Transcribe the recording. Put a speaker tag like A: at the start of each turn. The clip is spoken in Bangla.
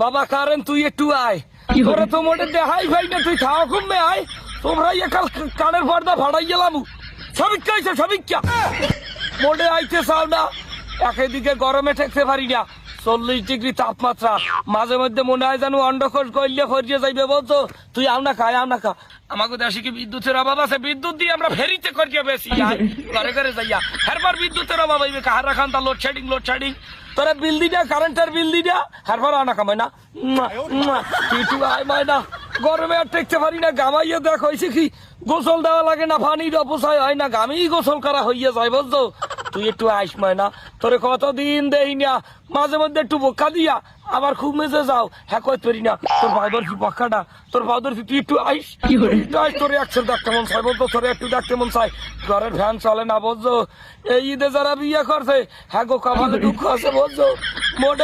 A: বাবা কারেন তুই একটু আয় তোরা তো মোটে দেখাই ভাই না তুই খাওয়া কমবে আয় তোমরা কাল কানের পর্দা ভাড়াই গেলাম সবিক্ষা হয়েছে সবিক্ষা মোটে আইতে চাও না একদিকে গরমে ঠেকতে পারি না 40 ডিগ্রি তাপমাত্রা মাঝে মধ্যে মনে হয় যেন অন্ডকোষ গইলে ফরিয়ে যাইবে বলতো তুই আও না খা আমাকে দেশে কি বিদ্যুতের অভাব আছে বিদ্যুৎ দিয়ে আমরা ফেরিতে করিয়ে বেশি ঘরে ঘরে যাইয়া এরপর বিদ্যুতের অভাব হইবে কাহারা খান তা লোডশেডিং তোরা বিল দিটা কারেন্টের বিল দিটা এরপর আনা কামাই না তুই একটু আয় মায় না গরমে আর টেকতে পারি না গামাইয়ে দেখ হয়েছে কি গোসল দেওয়া লাগে না পানির অপচয় হয় না গামেই গোসল করা হইয়া যায় বুঝতো তুই একটু আইস মায় না তোরে কতদিন দেই না মাঝে মধ্যে একটু বোকা দিয়া আবার খুব মেজে যাও হ্যাঁ কইতে পারি না তোর ভাউদর কি পক্ষাটা তোর ভাউদর কি তুই একটু আইস তোর একশো দেখতে মন চাই বলতো তোর একটু দেখতে মন চাই ঘরের ফ্যান চলে না বুঝছো এই ঈদে যারা বিয়ে করছে হ্যাঁ গো কপালে দুঃখ আছে বুঝছো মোটে